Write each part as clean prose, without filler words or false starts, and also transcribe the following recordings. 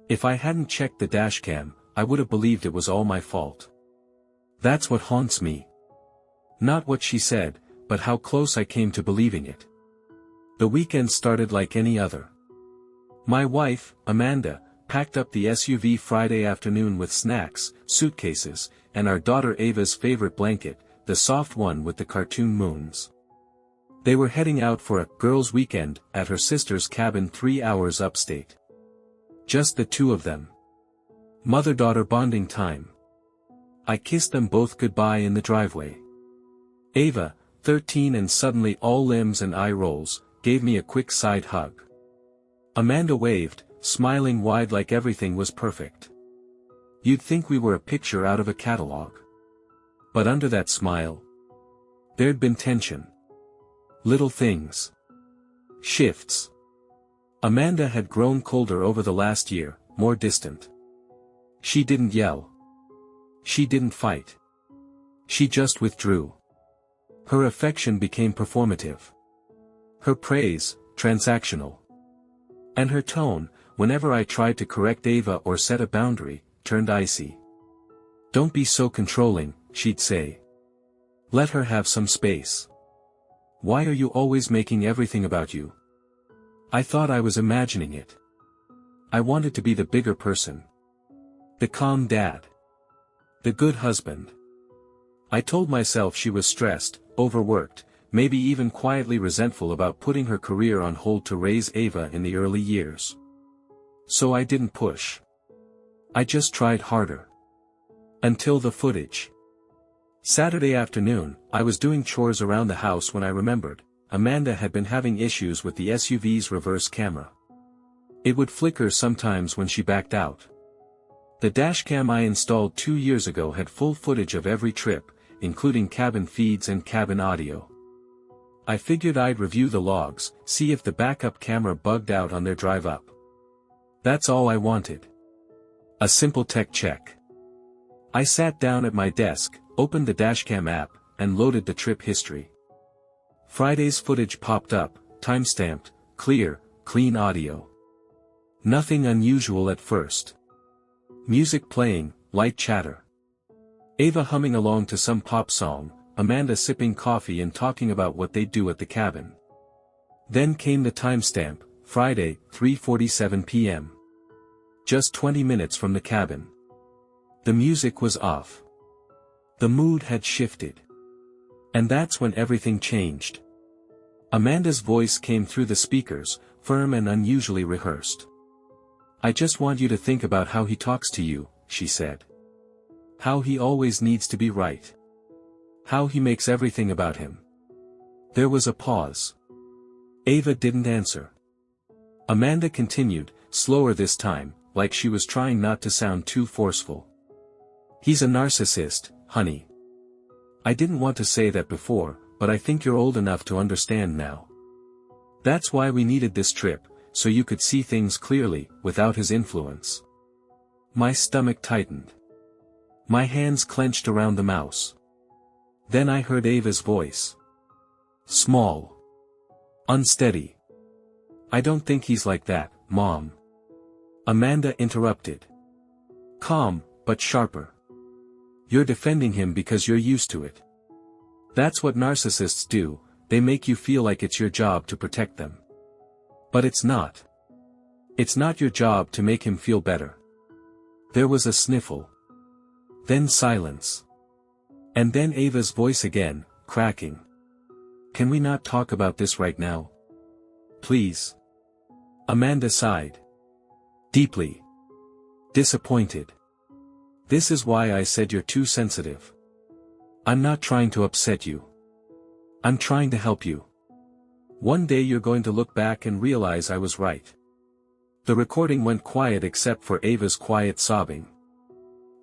If I hadn't checked the dashcam, I would have believed it was all my fault. That's what haunts me. Not what she said, but how close I came to believing it. The weekend started like any other. My wife, Amanda, packed up the SUV Friday afternoon with snacks, suitcases, and our daughter Ava's favorite blanket, the soft one with the cartoon moons. They were heading out for a girls' weekend at her sister's cabin 3 hours upstate. Just the two of them. Mother-daughter bonding time. I kissed them both goodbye in the driveway. Ava, 13 and suddenly all limbs and eye rolls, gave me a quick side hug. Amanda waved, smiling wide like everything was perfect. You'd think we were a picture out of a catalog. But under that smile, there'd been tension. Little things. Shifts. Amanda had grown colder over the last year, more distant. She didn't yell. She didn't fight. She just withdrew. Her affection became performative. Her praise, transactional. And her tone, whenever I tried to correct Ava or set a boundary, turned icy. Don't be so controlling, she'd say. Let her have some space. Why are you always making everything about you? I thought I was imagining it. I wanted to be the bigger person. The calm dad. The good husband. I told myself she was stressed, overworked, maybe even quietly resentful about putting her career on hold to raise Ava in the early years. So I didn't push. I just tried harder. Until the footage. Saturday afternoon, I was doing chores around the house when I remembered, Amanda had been having issues with the SUV's reverse camera. It would flicker sometimes when she backed out. The dashcam I installed 2 years ago had full footage of every trip, including cabin feeds and cabin audio. I figured I'd review the logs, see if the backup camera bugged out on their drive up. That's all I wanted. A simple tech check. I sat down at my desk, opened the Dashcam app, and loaded the trip history. Friday's footage popped up, time-stamped, clear, clean audio. Nothing unusual at first. Music playing, light chatter. Ava humming along to some pop song, Amanda sipping coffee and talking about what they'd do at the cabin. Then came the timestamp, Friday, 3:47 p.m. Just 20 minutes from the cabin. The music was off. The mood had shifted. And that's when everything changed. Amanda's voice came through the speakers, firm and unusually rehearsed. I just want you to think about how he talks to you, she said. How he always needs to be right. How he makes everything about him. There was a pause. Ava didn't answer. Amanda continued, slower this time, like she was trying not to sound too forceful. He's a narcissist, honey. I didn't want to say that before, but I think you're old enough to understand now. That's why we needed this trip, so you could see things clearly, without his influence. My stomach tightened. My hands clenched around the mouse. Then I heard Ava's voice. Small. Unsteady. I don't think he's like that, Mom. Amanda interrupted. Calm, but sharper. You're defending him because you're used to it. That's what narcissists do, they make you feel like it's your job to protect them. But it's not. It's not your job to make him feel better. There was a sniffle. Then silence. And then Ava's voice again, cracking. Can we not talk about this right now? Please. Amanda sighed. Deeply. Disappointed. This is why I said you're too sensitive. I'm not trying to upset you. I'm trying to help you. One day you're going to look back and realize I was right. The recording went quiet except for Ava's quiet sobbing.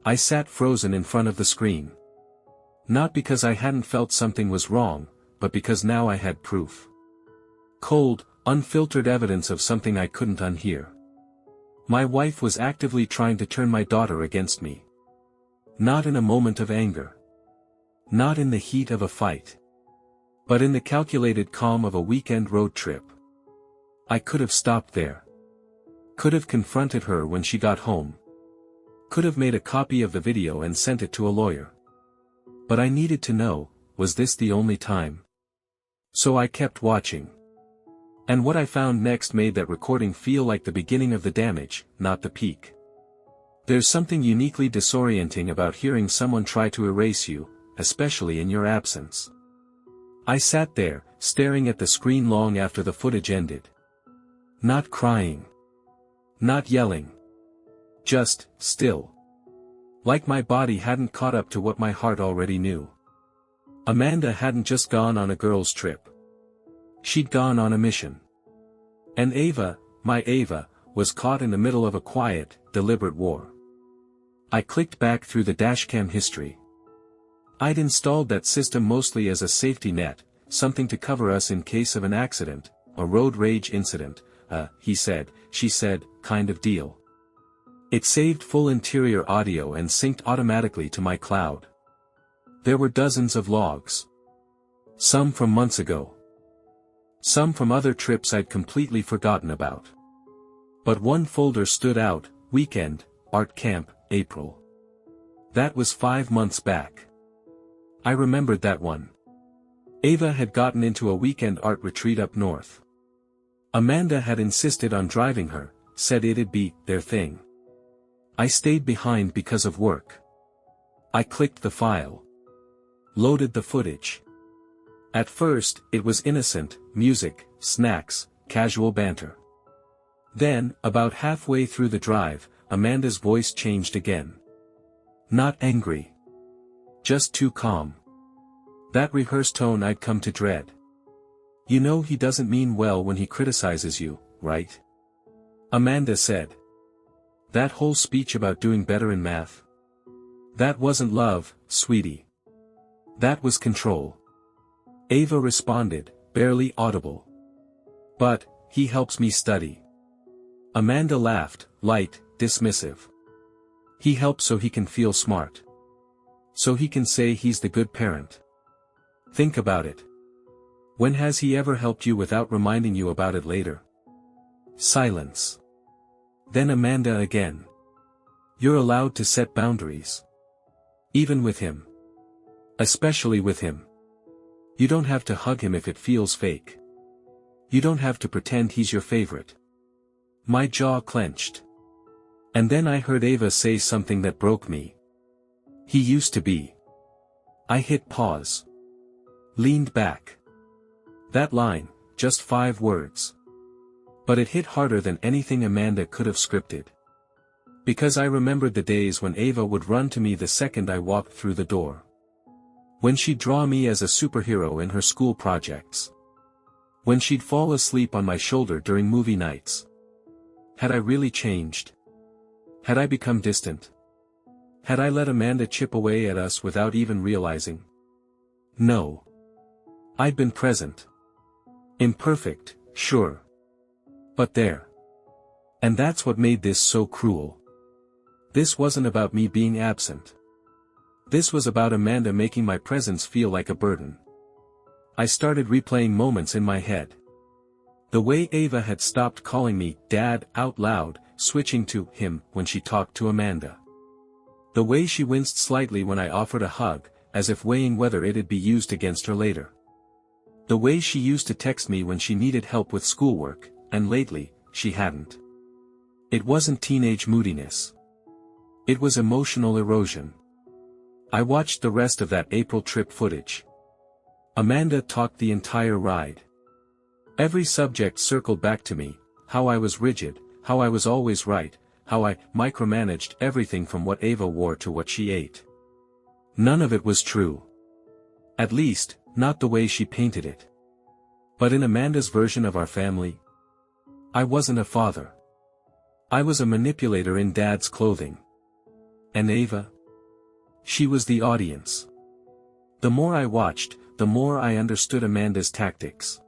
I sat frozen in front of the screen. Not because I hadn't felt something was wrong, but because now I had proof. Cold, unfiltered evidence of something I couldn't unhear. My wife was actively trying to turn my daughter against me. Not in a moment of anger. Not in the heat of a fight. But in the calculated calm of a weekend road trip. I could have stopped there. Could have confronted her when she got home. Could have made a copy of the video and sent it to a lawyer. But I needed to know, was this the only time? So I kept watching. And what I found next made that recording feel like the beginning of the damage, not the peak. There's something uniquely disorienting about hearing someone try to erase you, especially in your absence. I sat there, staring at the screen long after the footage ended. Not crying. Not yelling. Just, still. Like my body hadn't caught up to what my heart already knew. Amanda hadn't just gone on a girls' trip. She'd gone on a mission. And Ava, my Ava, was caught in the middle of a quiet, deliberate war. I clicked back through the Dashcam history. I'd installed that system mostly as a safety net, something to cover us in case of an accident, a road rage incident, he said, she said, kind of deal. It saved full interior audio and synced automatically to my cloud. There were dozens of logs. Some from months ago. Some from other trips I'd completely forgotten about. But one folder stood out: weekend, art camp, April. That was 5 months back. I remembered that one. Ava had gotten into a weekend art retreat up north. Amanda had insisted on driving her, said it'd be their thing. I stayed behind because of work. I clicked the file. Loaded the footage. At first, it was innocent: music, snacks, casual banter. Then, about halfway through the drive, Amanda's voice changed again. Not angry. Just too calm. That rehearsed tone I'd come to dread. You know he doesn't mean well when he criticizes you, right? Amanda said. That whole speech about doing better in math? That wasn't love, sweetie. That was control. Ava responded, barely audible. But, he helps me study. Amanda laughed, light, dismissive. He helps so he can feel smart. So he can say he's the good parent. Think about it. When has he ever helped you without reminding you about it later? Silence. Then Amanda again. You're allowed to set boundaries. Even with him. Especially with him. You don't have to hug him if it feels fake. You don't have to pretend he's your favorite. My jaw clenched. And then I heard Ava say something that broke me. He used to be. I hit pause. Leaned back. That line, just 5 words. But it hit harder than anything Amanda could have scripted. Because I remembered the days when Ava would run to me the second I walked through the door. When she'd draw me as a superhero in her school projects. When she'd fall asleep on my shoulder during movie nights. Had I really changed? Had I become distant? Had I let Amanda chip away at us without even realizing? No. I'd been present. Imperfect, sure. But there. And that's what made this so cruel. This wasn't about me being absent. This was about Amanda making my presence feel like a burden. I started replaying moments in my head. The way Ava had stopped calling me Dad out loud, switching to him when she talked to Amanda. The way she winced slightly when I offered a hug, as if weighing whether it'd be used against her later. The way she used to text me when she needed help with schoolwork, and lately, she hadn't. It wasn't teenage moodiness. It was emotional erosion. I watched the rest of that April trip footage. Amanda talked the entire ride. Every subject circled back to me: how I was rigid, how I was always right, how I micromanaged everything from what Ava wore to what she ate. None of it was true. At least, not the way she painted it. But in Amanda's version of our family, I wasn't a father. I was a manipulator in Dad's clothing. And Ava? She was the audience. The more I watched, the more I understood Amanda's tactics.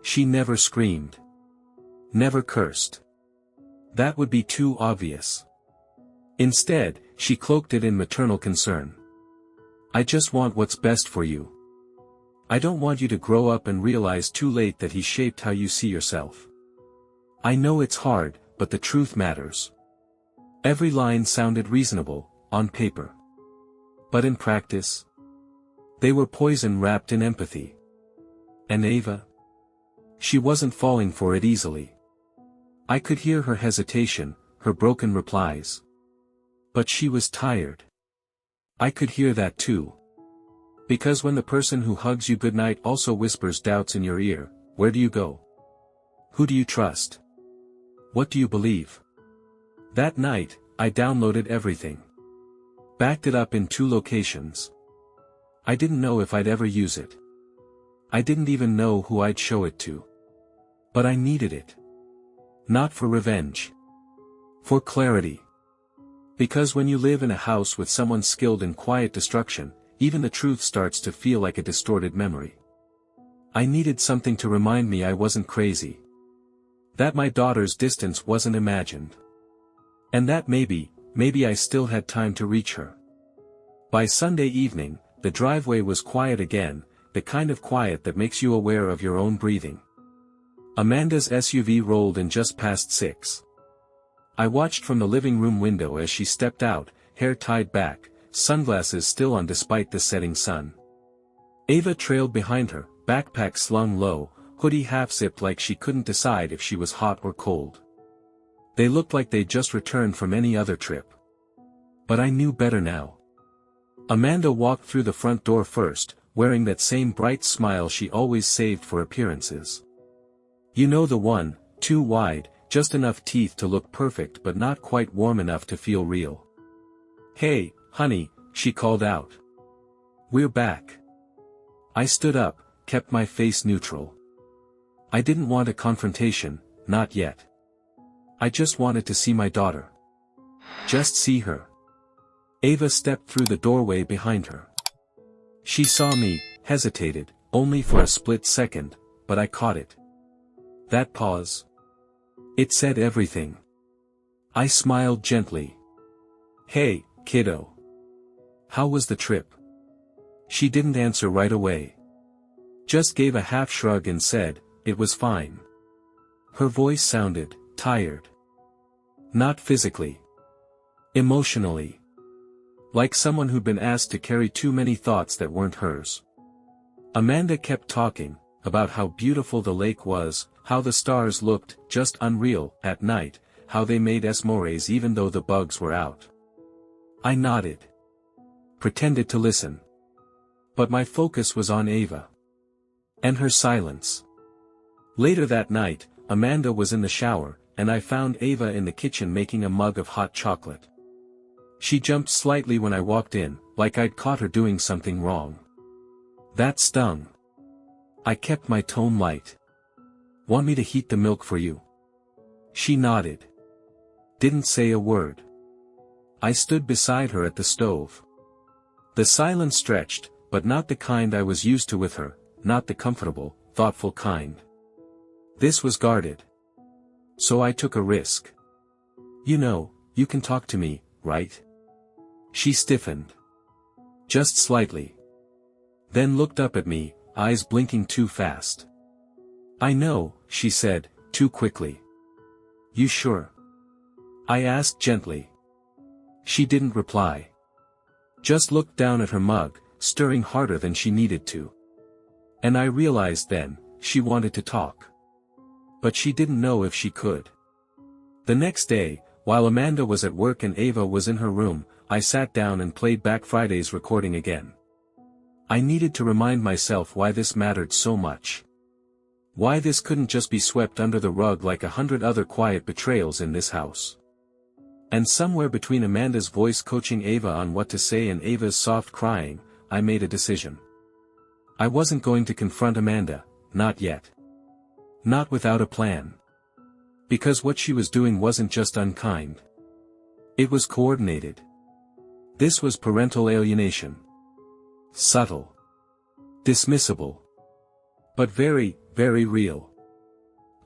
She never screamed. Never cursed. That would be too obvious. Instead, she cloaked it in maternal concern. I just want what's best for you. I don't want you to grow up and realize too late that he shaped how you see yourself. I know it's hard, but the truth matters. Every line sounded reasonable, on paper. But in practice, they were poison wrapped in empathy. And Ava? She wasn't falling for it easily. I could hear her hesitation, her broken replies. But she was tired. I could hear that too. Because when the person who hugs you goodnight also whispers doubts in your ear, where do you go? Who do you trust? What do you believe? That night, I downloaded everything. Backed it up in 2 locations. I didn't know if I'd ever use it. I didn't even know who I'd show it to. But I needed it. Not for revenge. For clarity. Because when you live in a house with someone skilled in quiet destruction, even the truth starts to feel like a distorted memory. I needed something to remind me I wasn't crazy. That my daughter's distance wasn't imagined. And that maybe I still had time to reach her. By Sunday evening, the driveway was quiet again, the kind of quiet that makes you aware of your own breathing. Amanda's SUV rolled in just past 6. I watched from the living room window as she stepped out, hair tied back, sunglasses still on despite the setting sun. Ava trailed behind her, backpack slung low, hoodie half-zipped like she couldn't decide if she was hot or cold. They looked like they'd just returned from any other trip. But I knew better now. Amanda walked through the front door first, wearing that same bright smile she always saved for appearances. You know the one, too wide, just enough teeth to look perfect but not quite warm enough to feel real. "Hey, honey," she called out. "We're back." I stood up, kept my face neutral. I didn't want a confrontation, not yet. I just wanted to see my daughter. Just see her. Ava stepped through the doorway behind her. She saw me, hesitated, only for a split second, but I caught it. That pause. It said everything. I smiled gently. "Hey, kiddo. How was the trip?" She didn't answer right away. Just gave a half shrug and said, "It was fine." Her voice sounded tired. Not physically. Emotionally. Like someone who'd been asked to carry too many thoughts that weren't hers. Amanda kept talking, about how beautiful the lake was, how the stars looked just unreal at night, how they made s'mores even though the bugs were out. I nodded. Pretended to listen. But my focus was on Ava. And her silence. Later that night, Amanda was in the shower, and I found Ava in the kitchen making a mug of hot chocolate. She jumped slightly when I walked in, like I'd caught her doing something wrong. That stung. I kept my tone light. "Want me to heat the milk for you?" She nodded. Didn't say a word. I stood beside her at the stove. The silence stretched, but not the kind I was used to with her, not the comfortable, thoughtful kind. This was guarded. So I took a risk. "You know, you can talk to me, right?" She stiffened. Just slightly. Then looked up at me, eyes blinking too fast. "I know," she said, too quickly. "You sure?" I asked gently. She didn't reply. Just looked down at her mug, stirring harder than she needed to. And I realized then, she wanted to talk. But she didn't know if she could. The next day, while Amanda was at work and Ava was in her room, I sat down and played back Friday's recording again. I needed to remind myself why this mattered so much. Why this couldn't just be swept under the rug like 100 other quiet betrayals in this house. And somewhere between Amanda's voice coaching Ava on what to say and Ava's soft crying, I made a decision. I wasn't going to confront Amanda, not yet. Not without a plan. Because what she was doing wasn't just unkind. It was coordinated. This was parental alienation. Subtle. Dismissible. But very, very real.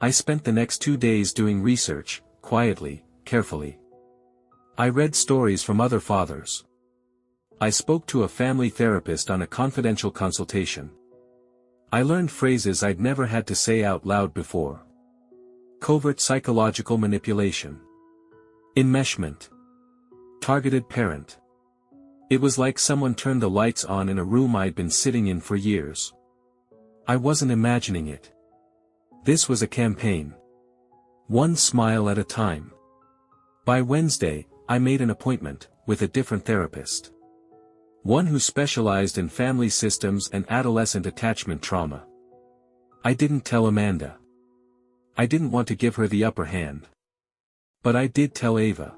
I spent the next 2 days doing research, quietly, carefully. I read stories from other fathers. I spoke to a family therapist on a confidential consultation. I learned phrases I'd never had to say out loud before. Covert psychological manipulation. Enmeshment. Targeted parent. It was like someone turned the lights on in a room I'd been sitting in for years. I wasn't imagining it. This was a campaign. One smile at a time. By Wednesday, I made an appointment with a different therapist. One who specialized in family systems and adolescent attachment trauma. I didn't tell Amanda. I didn't want to give her the upper hand. But I did tell Ava.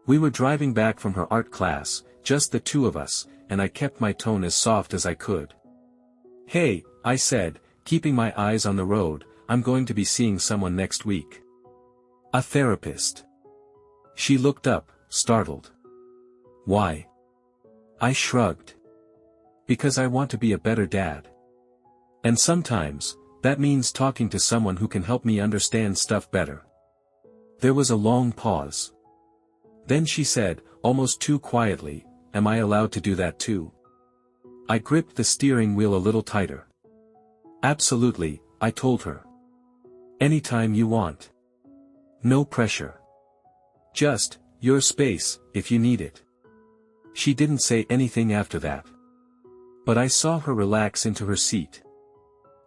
We were driving back from her art class, just the two of us, and I kept my tone as soft as I could. "Hey," I said, keeping my eyes on the road, "I'm going to be seeing someone next week." "A therapist." She looked up, startled. "Why?" I shrugged. "Because I want to be a better dad. And sometimes, that means talking to someone who can help me understand stuff better." There was a long pause. Then she said, almost too quietly, "Am I allowed to do that too?" I gripped the steering wheel a little tighter. "Absolutely," I told her. "Anytime you want. No pressure. Just, your space, if you need it." She didn't say anything after that. But I saw her relax into her seat.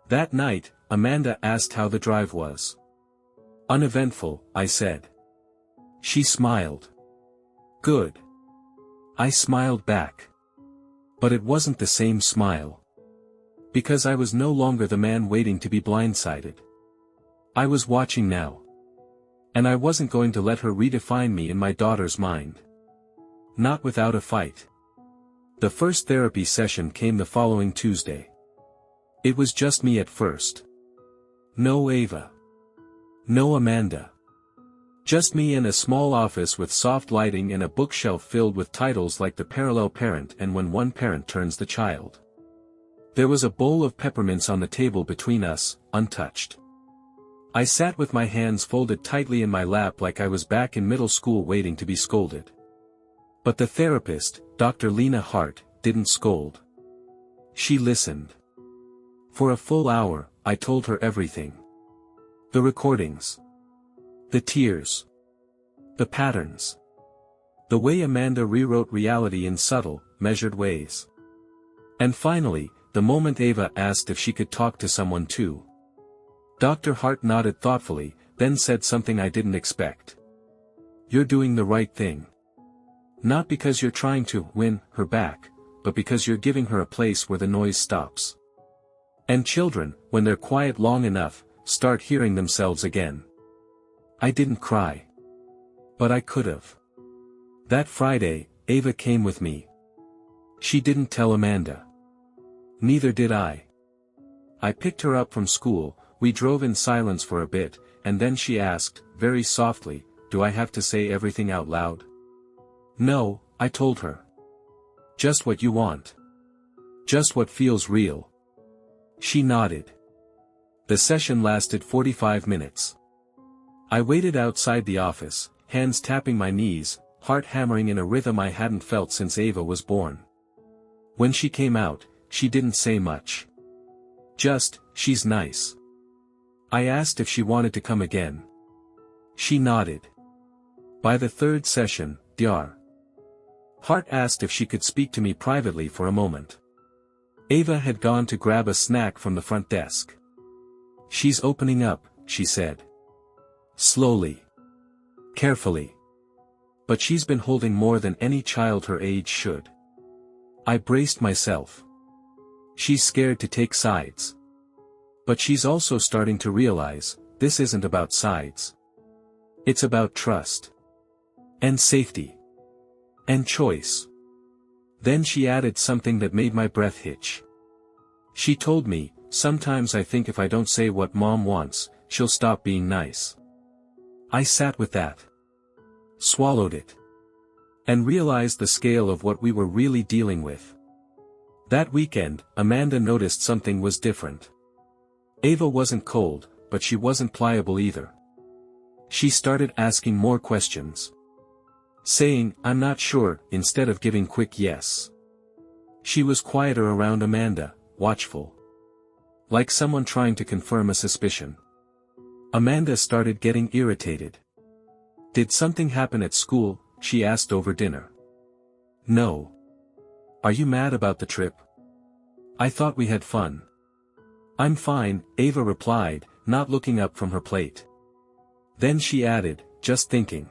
That night, Amanda asked how the drive was. "Uneventful," I said. She smiled. "Good." I smiled back. But it wasn't the same smile. Because I was no longer the man waiting to be blindsided. I was watching now. And I wasn't going to let her redefine me in my daughter's mind. Not without a fight. The first therapy session came the following Tuesday. It was just me at first. No Ava. No Amanda. Just me in a small office with soft lighting and a bookshelf filled with titles like The Parallel Parent and When One Parent Turns the Child. There was a bowl of peppermints on the table between us, untouched. I sat with my hands folded tightly in my lap like I was back in middle school waiting to be scolded. But the therapist, Dr. Lena Hart, didn't scold. She listened. For a full hour, I told her everything. The recordings. The tears. The patterns. The way Amanda rewrote reality in subtle, measured ways. And finally, the moment Ava asked if she could talk to someone too. Dr. Hart nodded thoughtfully, then said something I didn't expect. "You're doing the right thing. Not because you're trying to win her back, but because you're giving her a place where the noise stops. And children, when they're quiet long enough, start hearing themselves again." I didn't cry. But I could've. That Friday, Ava came with me. She didn't tell Amanda. Neither did I. I picked her up from school, we drove in silence for a bit, and then she asked, very softly, "Do I have to say everything out loud?" "No," I told her. "Just what you want. Just what feels real." She nodded. The session lasted 45 minutes. I waited outside the office, hands tapping my knees, heart hammering in a rhythm I hadn't felt since Ava was born. When she came out, she didn't say much. Just, "She's nice." I asked if she wanted to come again. She nodded. By the third session, Dr. Hart asked if she could speak to me privately for a moment. Ava had gone to grab a snack from the front desk. "She's opening up," she said. Slowly. Carefully. But she's been holding more than any child her age should. I braced myself. She's scared to take sides. But she's also starting to realize, this isn't about sides. It's about trust. And safety. And choice. Then she added something that made my breath hitch. She told me, "Sometimes I think if I don't say what Mom wants, she'll stop being nice." I sat with that. Swallowed it. And realized the scale of what we were really dealing with. That weekend, Amanda noticed something was different. Ava wasn't cold, but she wasn't pliable either. She started asking more questions. Saying, "I'm not sure," instead of giving quick yes. She was quieter around Amanda, watchful. Like someone trying to confirm a suspicion. Amanda started getting irritated. Did something happen at school? She asked over dinner. No. Are you mad about the trip? I thought we had fun. I'm fine, Ava replied, not looking up from her plate. Then she added, just thinking.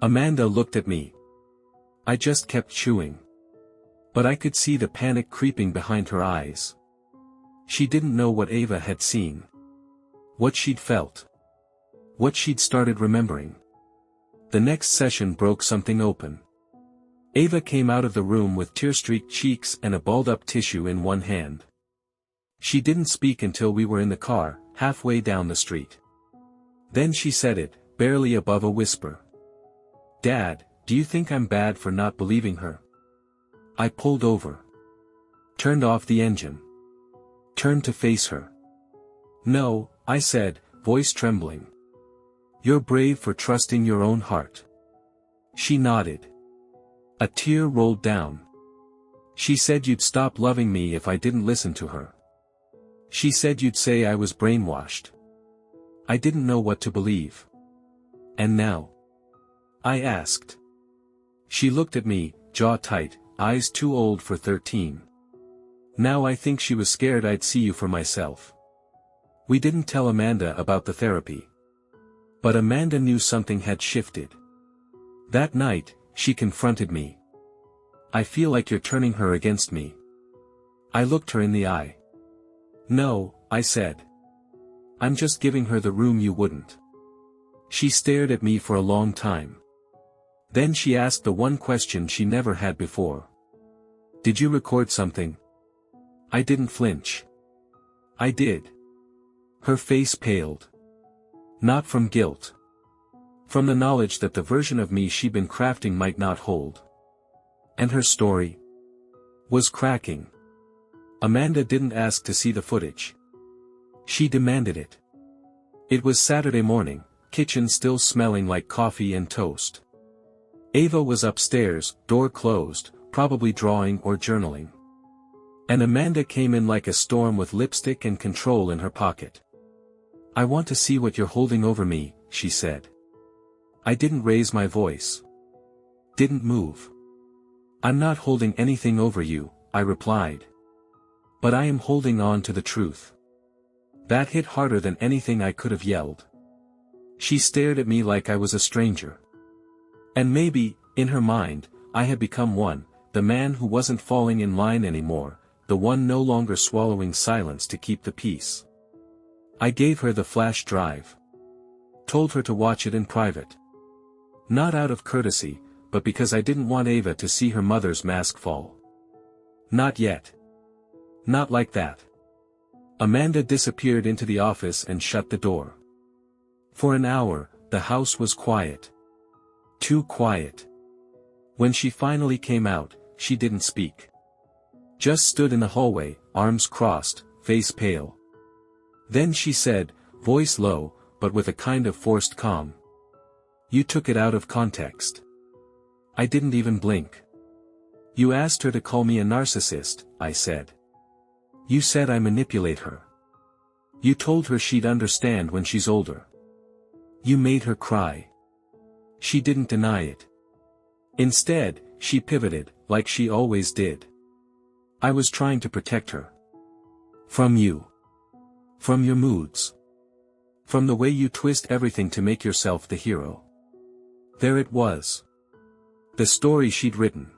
Amanda looked at me. I just kept chewing. But I could see the panic creeping behind her eyes. She didn't know what Ava had seen. What she'd felt. What she'd started remembering. The next session broke something open. Ava came out of the room with tear-streaked cheeks and a balled-up tissue in one hand. She didn't speak until we were in the car, halfway down the street. Then she said it, barely above a whisper. Dad, do you think I'm bad for not believing her? I pulled over. Turned off the engine. Turned to face her. No, I said, voice trembling. You're brave for trusting your own heart. She nodded. A tear rolled down. She said you'd stop loving me if I didn't listen to her. She said you'd say I was brainwashed. I didn't know what to believe. And now? I asked. She looked at me, jaw tight, eyes too old for 13. Now I think she was scared I'd see you for myself. We didn't tell Amanda about the therapy. But Amanda knew something had shifted. That night, she confronted me. I feel like you're turning her against me. I looked her in the eye. No, I said. I'm just giving her the room you wouldn't. She stared at me for a long time. Then she asked the one question she never had before. Did you record something? I didn't flinch. I did. Her face paled. Not from guilt. From the knowledge that the version of me she'd been crafting might not hold. And her story was cracking. Amanda didn't ask to see the footage. She demanded it. It was Saturday morning, kitchen still smelling like coffee and toast. Ava was upstairs, door closed, probably drawing or journaling. And Amanda came in like a storm with lipstick and control in her pocket. I want to see what you're holding over me, she said. I didn't raise my voice. Didn't move. I'm not holding anything over you, I replied. But I am holding on to the truth. That hit harder than anything I could have yelled. She stared at me like I was a stranger. And maybe, in her mind, I had become one, the man who wasn't falling in line anymore, the one no longer swallowing silence to keep the peace. I gave her the flash drive. Told her to watch it in private. Not out of courtesy, but because I didn't want Ava to see her mother's mask fall. Not yet. Not like that. Amanda disappeared into the office and shut the door. For an hour, the house was quiet. Too quiet. When she finally came out, she didn't speak. Just stood in the hallway, arms crossed, face pale. Then she said, voice low, but with a kind of forced calm. You took it out of context. I didn't even blink. You asked her to call me a narcissist, I said. You said I manipulate her. You told her she'd understand when she's older. You made her cry. She didn't deny it. Instead, she pivoted, like she always did. I was trying to protect her. From you. From your moods. From the way you twist everything to make yourself the hero. There it was. The story she'd written.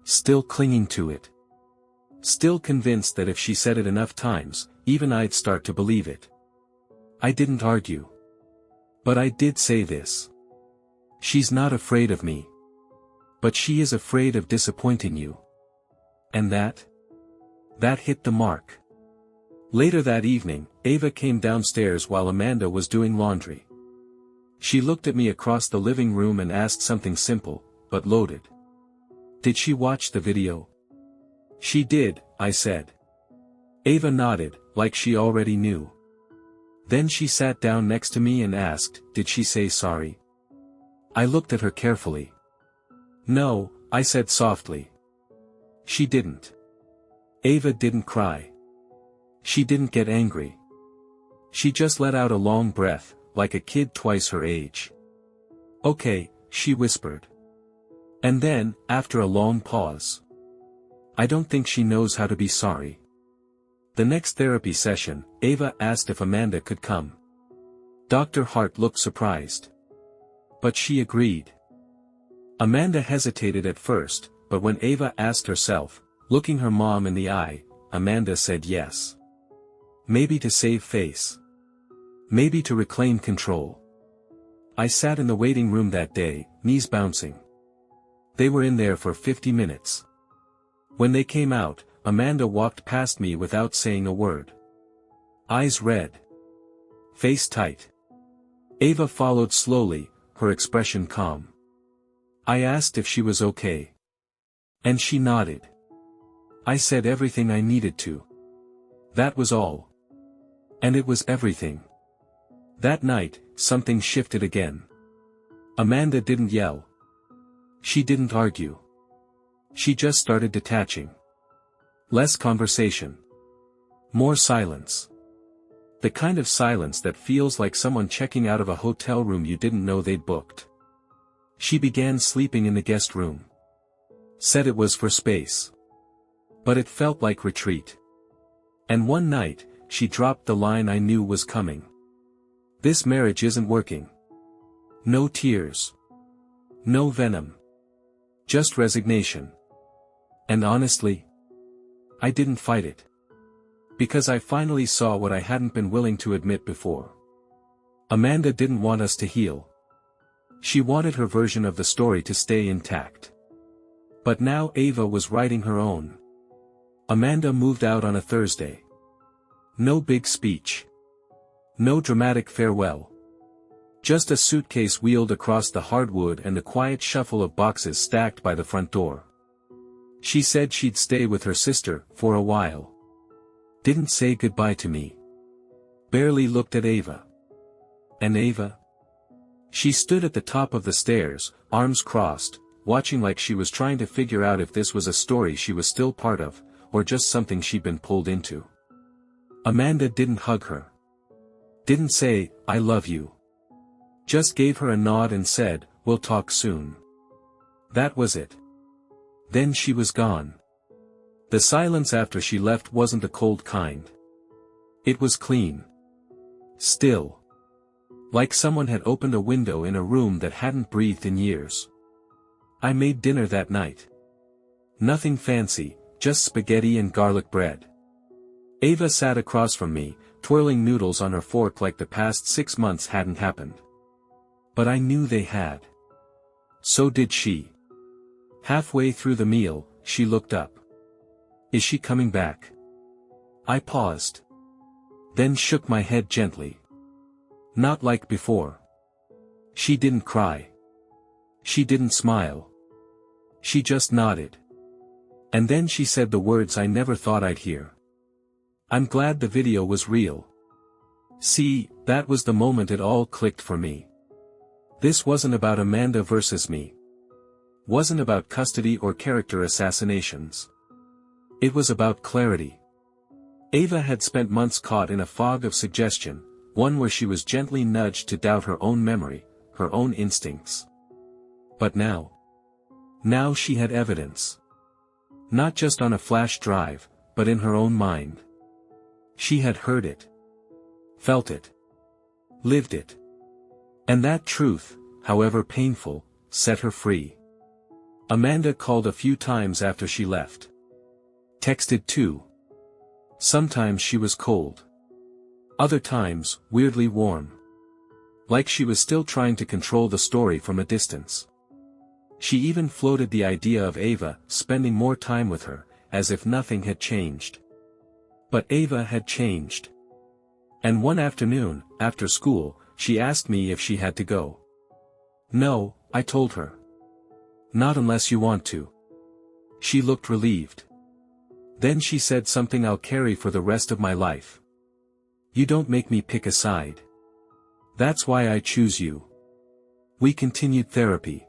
Still clinging to it. Still convinced that if she said it enough times, even I'd start to believe it. I didn't argue. But I did say this. She's not afraid of me. But she is afraid of disappointing you. And that hit the mark. Later that evening, Ava came downstairs while Amanda was doing laundry. She looked at me across the living room and asked something simple, but loaded. Did she watch the video? She did, I said. Ava nodded, like she already knew. Then she sat down next to me and asked, did she say sorry? I looked at her carefully. No, I said softly. She didn't. Ava didn't cry. She didn't get angry. She just let out a long breath, like a kid twice her age. "Okay," she whispered. And then, after a long pause, "I don't think she knows how to be sorry." The next therapy session, Ava asked if Amanda could come. Dr. Hart looked surprised. But she agreed. Amanda hesitated at first, but when Ava asked herself, looking her mom in the eye, Amanda said yes. Maybe to save face. Maybe to reclaim control. I sat in the waiting room that day, knees bouncing. They were in there for 50 minutes. When they came out, Amanda walked past me without saying a word. Eyes red. Face tight. Ava followed slowly, her expression calm. I asked if she was okay. And she nodded. I said everything I needed to. That was all. And it was everything. That night, something shifted again. Amanda didn't yell. She didn't argue. She just started detaching. Less conversation. More silence. The kind of silence that feels like someone checking out of a hotel room you didn't know they'd booked. She began sleeping in the guest room. Said it was for space. But it felt like retreat. And one night, she dropped the line I knew was coming. "This marriage isn't working." No tears. No venom. Just resignation. And honestly, I didn't fight it. Because I finally saw what I hadn't been willing to admit before. Amanda didn't want us to heal. She wanted her version of the story to stay intact. But now Ava was writing her own. Amanda moved out on a Thursday. No big speech. No dramatic farewell. Just a suitcase wheeled across the hardwood and the quiet shuffle of boxes stacked by the front door. She said she'd stay with her sister for a while. Didn't say goodbye to me. Barely looked at Ava. And Ava? She stood at the top of the stairs, arms crossed, watching like she was trying to figure out if this was a story she was still part of, or just something she'd been pulled into. Amanda didn't hug her. Didn't say, "I love you." Just gave her a nod and said, "We'll talk soon." That was it. Then she was gone. The silence after she left wasn't the cold kind. It was clean. Still. Like someone had opened a window in a room that hadn't breathed in years. I made dinner that night. Nothing fancy, just spaghetti and garlic bread. Ava sat across from me, twirling noodles on her fork like the past 6 months hadn't happened. But I knew they had. So did she. Halfway through the meal, she looked up. "Is she coming back?" I paused. Then shook my head gently. Not like before. She didn't cry. She didn't smile. She just nodded. And then she said the words I never thought I'd hear. "I'm glad the video was real." See, that was the moment it all clicked for me. This wasn't about Amanda versus me. Wasn't about custody or character assassinations. It was about clarity. Ava had spent months caught in a fog of suggestion, one where she was gently nudged to doubt her own memory, her own instincts. But now she had evidence. Not just on a flash drive, but in her own mind. She had heard it. Felt it. Lived it. And that truth, however painful, set her free. Amanda called a few times after she left. Texted too. Sometimes she was cold. Other times, weirdly warm. Like she was still trying to control the story from a distance. She even floated the idea of Ava spending more time with her, as if nothing had changed. But Ava had changed. And one afternoon, after school, she asked me if she had to go. "No," I told her. "Not unless you want to." She looked relieved. Then she said something I'll carry for the rest of my life. "You don't make me pick a side. That's why I choose you." We continued therapy.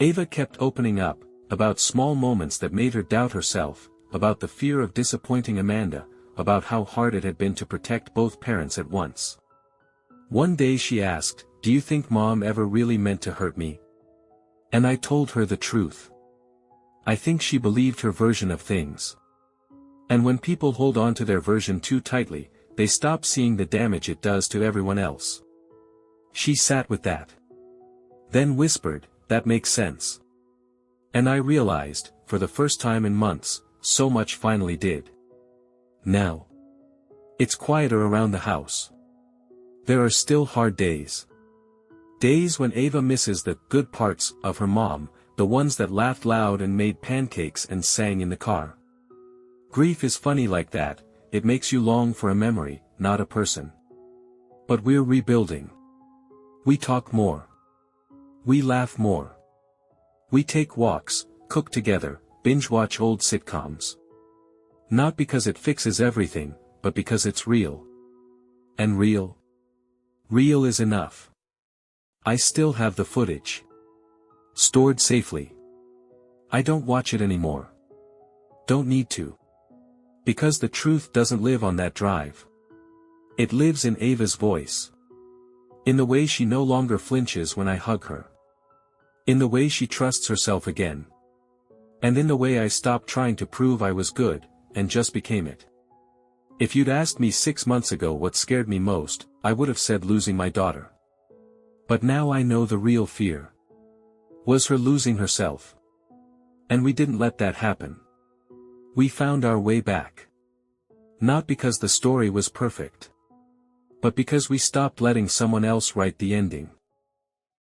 Ava kept opening up, about small moments that made her doubt herself, about the fear of disappointing Amanda, about how hard it had been to protect both parents at once. One day she asked, "Do you think Mom ever really meant to hurt me?" And I told her the truth. I think she believed her version of things. And when people hold on to their version too tightly, they stop seeing the damage it does to everyone else. She sat with that. Then whispered, "That makes sense." And I realized, for the first time in months, so much finally did. Now, it's quieter around the house. There are still hard days. Days when Ava misses the good parts of her mom, the ones that laughed loud and made pancakes and sang in the car. Grief is funny like that, it makes you long for a memory, not a person. But we're rebuilding. We talk more. We laugh more. We take walks, cook together, binge-watch old sitcoms. Not because it fixes everything, but because it's real. And real? Real is enough. I still have the footage. Stored safely. I don't watch it anymore. Don't need to. Because the truth doesn't live on that drive. It lives in Ava's voice. In the way she no longer flinches when I hug her. In the way she trusts herself again. And in the way I stopped trying to prove I was good, and just became it. If you'd asked me 6 months ago what scared me most, I would have said losing my daughter. But now I know the real fear. Was her losing herself. And we didn't let that happen. We found our way back. Not because the story was perfect. But because we stopped letting someone else write the ending.